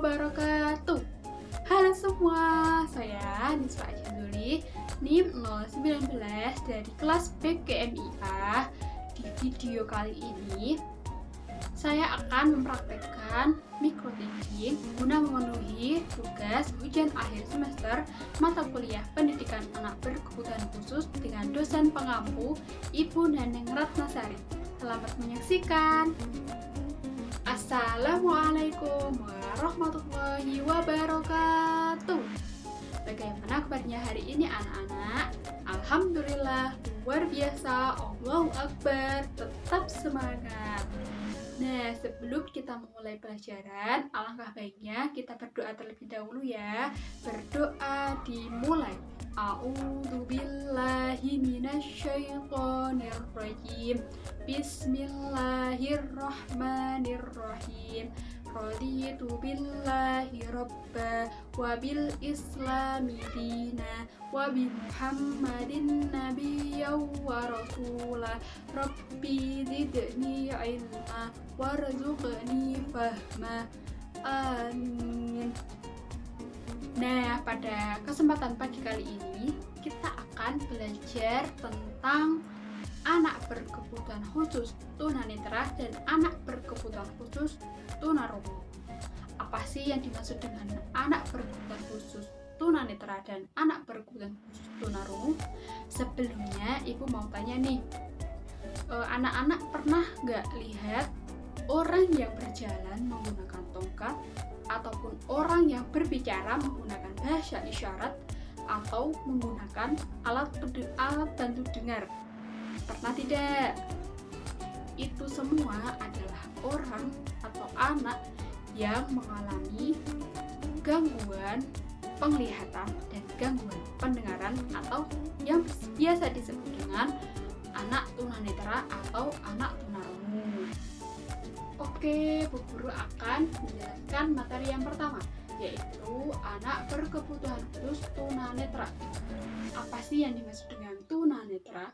wabarakatuh. Halo semua, saya Nisfa Ajanduli, NIM 019 dari kelas BKMIA. Di video kali ini, saya akan mempraktekkan microteaching guna memenuhi tugas ujian akhir semester mata kuliah pendidikan anak berkebutuhan khusus dengan dosen pengampu Ibu Naneng Ratnasari. Selamat menyaksikan. Assalamualaikum warahmatullahi wabarakatuh. Bagaimana kabarnya hari ini anak-anak? Alhamdulillah, luar biasa, Allahu Akbar, tetap semangat. Nah, sebelum kita memulai pelajaran, alangkah baiknya kita berdoa terlebih dahulu ya. Berdoa dimulai. A'udzubillahi minasyaitonirrajim. Bismillahirrahmanirrahim. Raditu billahi robba wa bil islami dina wa bi muhammadin nabiyya wa rasula rabbi zidni ilma warzuqni fahma amin. Nah, pada kesempatan pagi kali ini kita akan belajar tentang anak berkebutuhan khusus tunanetra dan anak berkebutuhan khusus tunarungu. Apa sih yang dimaksud dengan anak berkebutuhan khusus tunanetra dan anak berkebutuhan khusus tunarungu? Sebelumnya ibu mau tanya nih, anak-anak pernah nggak lihat orang yang berjalan menggunakan tongkat ataupun orang yang berbicara menggunakan bahasa isyarat atau menggunakan alat bantu dengar? Pernah tidak? Itu semua adalah orang atau anak yang mengalami gangguan penglihatan dan gangguan pendengaran atau yang biasa disebut dengan anak tunanetra atau anak tunarungu. Oke, Bu Guru akan menjelaskan materi yang pertama, yaitu anak berkebutuhan khusus tunanetra. Apa sih yang dimaksud dengan tunanetra?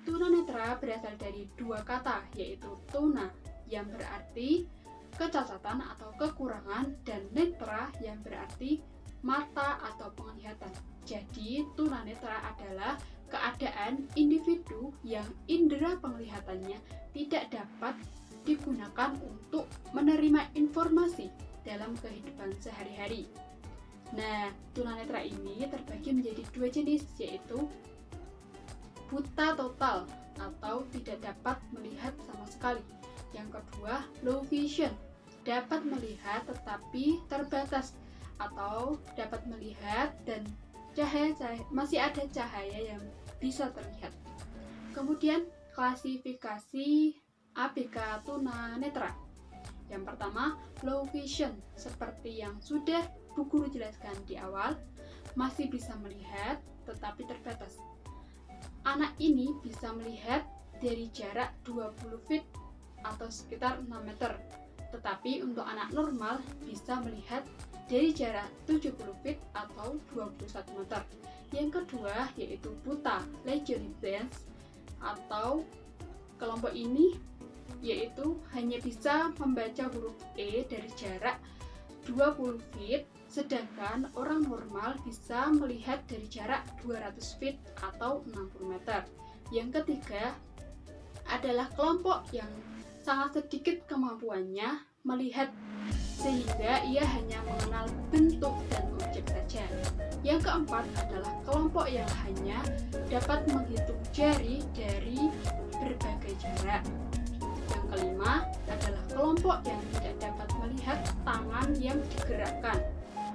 Tunanetra berasal dari dua kata, yaitu tuna yang berarti kecacatan atau kekurangan dan netra yang berarti mata atau penglihatan. Jadi, tunanetra adalah keadaan individu yang indera penglihatannya tidak dapat digunakan untuk menerima informasi dalam kehidupan sehari-hari. Nah, tunanetra ini terbagi menjadi dua jenis, yaitu buta total atau tidak dapat melihat sama sekali. Yang kedua, low vision, dapat melihat tetapi terbatas atau dapat melihat dan masih ada cahaya yang bisa terlihat. Kemudian, klasifikasi ABK tunanetra. Yang pertama, low vision, seperti yang sudah Bu Guru jelaskan di awal, masih bisa melihat tetapi terbatas. Anak ini bisa melihat dari jarak 20 feet atau sekitar 6 meter. Tetapi untuk anak normal bisa melihat dari jarak 70 feet atau 21 meter. Yang kedua yaitu buta, legally blind, atau kelompok ini yaitu hanya bisa membaca huruf E dari jarak 20 feet, sedangkan orang normal bisa melihat dari jarak 200 feet atau 60 meter. Yang ketiga adalah kelompok yang sangat sedikit kemampuannya melihat sehingga ia hanya mengenal bentuk dan objek saja. Yang keempat adalah kelompok yang hanya dapat menghitung jari dari berbagai jarak. Yang kelima adalah kelompok yang tidak dapat melihat tangan yang digerakkan.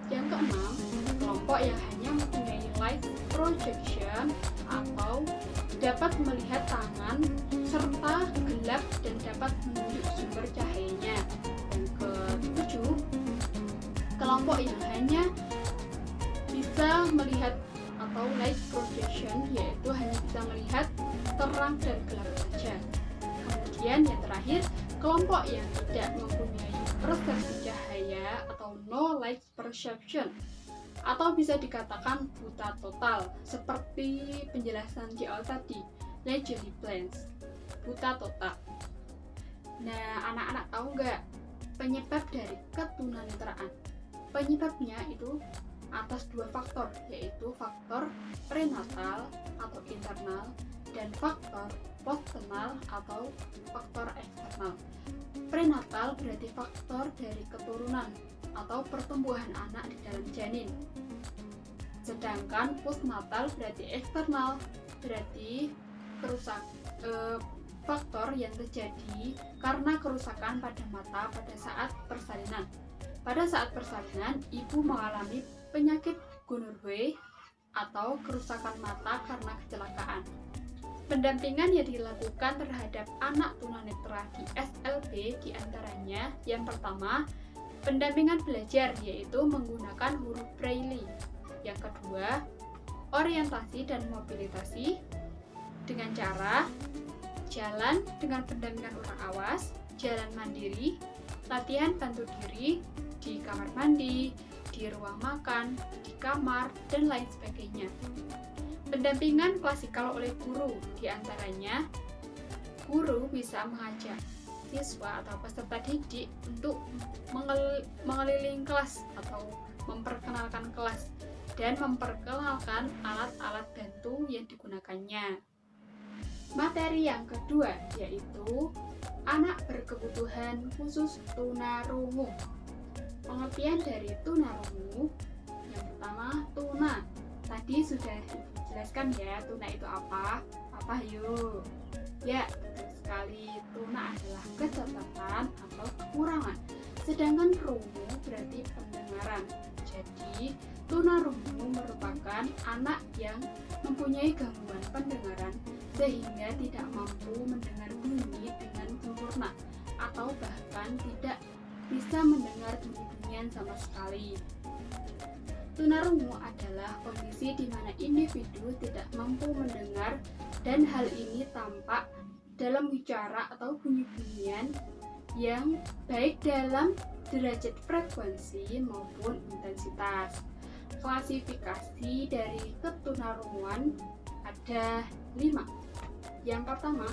Yang keenam, kelompok yang hanya mempunyai light projection atau dapat melihat tangan serta gelap dan dapat menunjuk sumber cahayanya. Yang ketujuh, kelompok yang hanya bisa melihat atau light projection, yaitu hanya bisa melihat terang dan gelap saja. Kemudian yang terakhir, kelompok yang tidak mempunyai persepsi cahaya atau no light perception, atau bisa dikatakan buta total, seperti penjelasan di awal tadi, legally blind, buta total. Nah, anak-anak tahu nggak penyebab dari ketunanetraan? Penyebabnya itu atas dua faktor, yaitu faktor prenatal atau internal dan faktor postnatal atau faktor eksternal. Prenatal berarti faktor dari keturunan atau pertumbuhan anak di dalam janin. Sedangkan postnatal berarti eksternal, berarti faktor yang terjadi karena kerusakan pada mata pada saat persalinan. Pada saat persalinan, ibu mengalami penyakit Gunnarwe atau kerusakan mata karena kecelakaan. Pendampingan yang dilakukan terhadap anak tunanetra di SLB diantaranya yang pertama, pendampingan belajar yaitu menggunakan huruf Braille. Yang kedua, orientasi dan mobilitasi dengan cara jalan dengan pendampingan orang awas, jalan mandiri, latihan bantu diri di kamar mandi, di ruang makan, di kamar, dan lain sebagainya. Pendampingan klasikal oleh guru, diantaranya guru bisa mengajak siswa atau peserta didik untuk mengelilingi kelas atau memperkenalkan kelas dan memperkenalkan alat-alat bantu yang digunakannya. Materi yang kedua yaitu anak berkebutuhan khusus tunarungu. Pengertian dari tunarungu yang pertama, tuna. Tadi sudah dijelaskan ya, tuna itu apa? Apa yuk? Ya, betul sekali. Tuna adalah kecacatan atau kekurangan. Sedangkan rungu berarti pendengaran. Jadi, tunarungu merupakan anak yang mempunyai gangguan pendengaran sehingga tidak mampu mendengar bunyi dengan sempurna atau bahkan tidak bisa mendengar bunyi-bunyian sama sekali. Tunarungu adalah kondisi di mana individu tidak mampu mendengar dan hal ini tampak dalam bicara atau bunyi-bunyian yang baik dalam derajat frekuensi maupun intensitas. Klasifikasi dari ketunarunguan ada 5. Yang pertama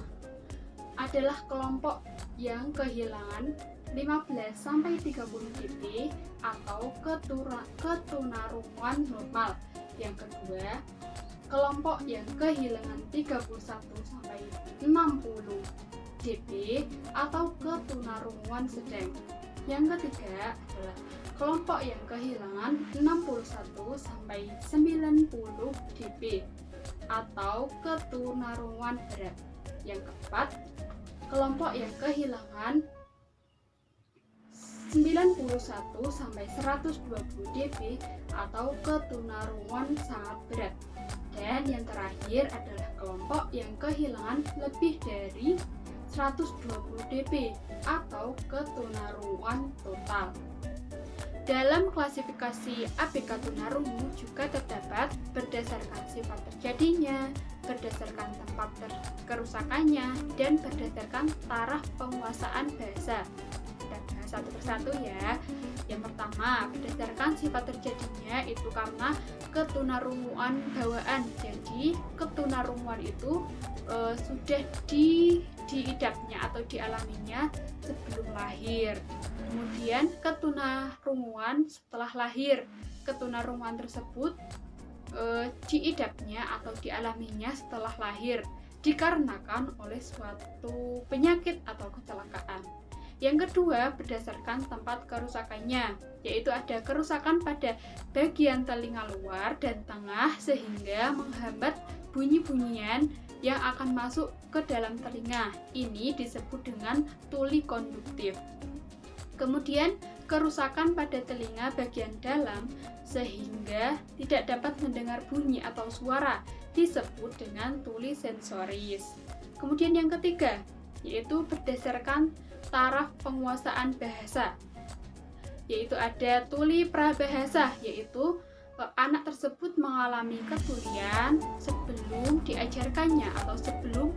adalah kelompok yang kehilangan 15-30 dB atau ketunarunguan normal. Yang kedua, kelompok yang kehilangan 31-60 dB atau ketunarunguan sedang. Yang ketiga adalah kelompok yang kehilangan 61-90 dB atau ketunarunguan berat. Yang keempat, kelompok yang kehilangan 91-120 dB atau ketunarunguan sangat berat. Dan yang terakhir adalah kelompok yang kehilangan lebih dari 120 dB atau ketunarunguan total. Dalam klasifikasi ABK tunarungu juga terdapat berdasarkan sifat terjadinya, berdasarkan tempat kerusakannya, dan berdasarkan taraf penguasaan bahasa. Kita bahas satu persatu ya. Yang pertama, berdasarkan sifat terjadinya itu karena ketunarunguan bawaan. Jadi ketunarunguan itu sudah diidapnya atau dialaminya sebelum lahir. Kemudian ketunarunguan setelah lahir. Ketunarunguan tersebut diidapnya atau dialaminya setelah lahir dikarenakan oleh suatu penyakit atau kecelakaan. Yang kedua, berdasarkan tempat kerusakannya, yaitu ada kerusakan pada bagian telinga luar dan tengah sehingga menghambat bunyi-bunyian yang akan masuk ke dalam telinga. Ini disebut dengan tuli konduktif. Kemudian, kerusakan pada telinga bagian dalam sehingga tidak dapat mendengar bunyi atau suara disebut dengan tuli sensoris. Kemudian yang ketiga, yaitu berdasarkan taraf penguasaan bahasa, yaitu ada tuli prabahasa, yaitu anak tersebut mengalami ketulian sebelum diajarkannya atau sebelum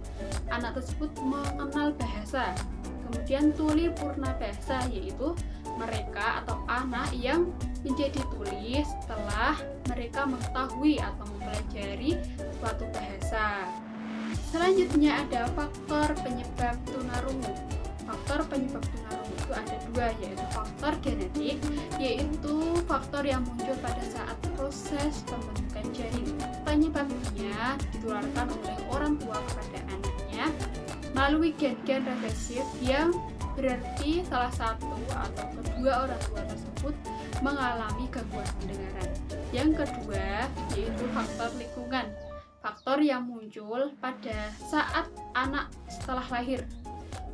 anak tersebut mengenal bahasa. Kemudian tuli purna bahasa, yaitu mereka atau anak yang menjadi tuli setelah mereka mengetahui atau mempelajari suatu bahasa. Selanjutnya ada faktor penyebab tunarungu. faktor penyebab tunarungu itu ada dua, yaitu faktor genetik, yaitu faktor yang muncul pada saat proses pembentukan janin. Penyebabnya ditularkan oleh orang tua kepada anaknya melalui gen-gen resesif, yang berarti salah satu atau kedua orang tua tersebut mengalami gangguan pendengaran. Yang kedua yaitu faktor lingkungan, faktor yang muncul pada saat anak setelah lahir.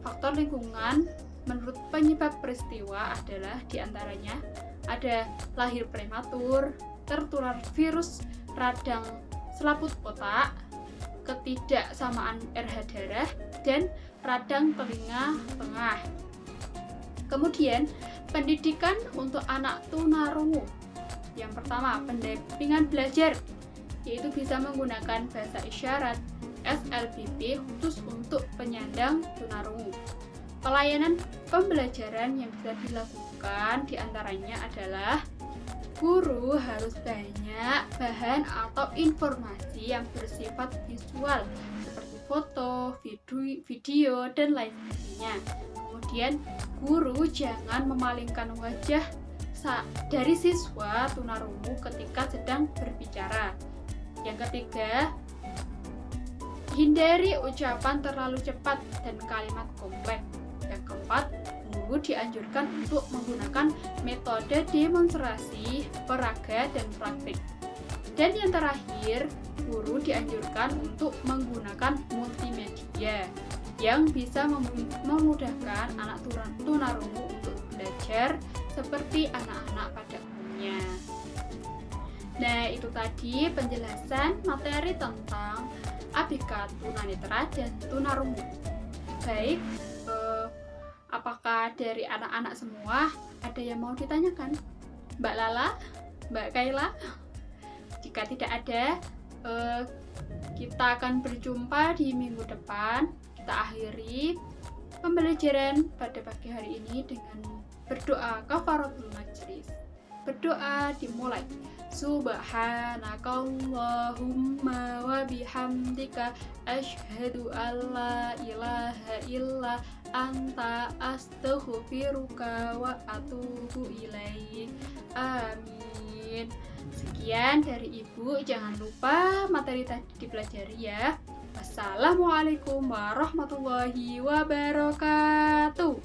Faktor lingkungan menurut penyebab peristiwa adalah diantaranya ada lahir prematur, tertular virus radang selaput otak, ketidaksamaan RH darah, dan radang telinga tengah. Kemudian, pendidikan untuk anak tunarungu. Yang pertama, pendampingan belajar, yaitu bisa menggunakan bahasa isyarat SLBP khusus untuk penyandang tunarungu. Pelayanan pembelajaran yang bisa dilakukan diantaranya adalah guru harus banyak bahan atau informasi yang bersifat visual seperti foto, video, dan lain sebagainya. Kemudian guru jangan memalingkan wajah dari siswa tunarungu ketika sedang berbicara. Yang ketiga, hindari ucapan terlalu cepat dan kalimat kompleks. Yang keempat, guru dianjurkan untuk menggunakan metode demonstrasi, peraga, dan praktik. Dan yang terakhir, guru dianjurkan untuk menggunakan multimedia yang bisa memudahkan anak tunarungu untuk belajar seperti anak-anak pada umumnya. Nah, itu tadi penjelasan materi tentang ABK tunanetra dan tunarungu. Baik, apakah dari anak-anak semua ada yang mau ditanyakan? Mbak Lala, Mbak Kaila? Jika tidak ada, kita akan berjumpa di minggu depan. Kita akhiri pembelajaran pada pagi hari ini dengan berdoa kafaratul majlis. Berdoa dimulai. Subhanakallahumma wa bihamdika asyhadu an la ilaha illa anta astaghfiruka wa atubu ilaik. Amin. Sekian dari Ibu, jangan lupa materi tadi dipelajari ya. Wassalamualaikum warahmatullahi wabarakatuh.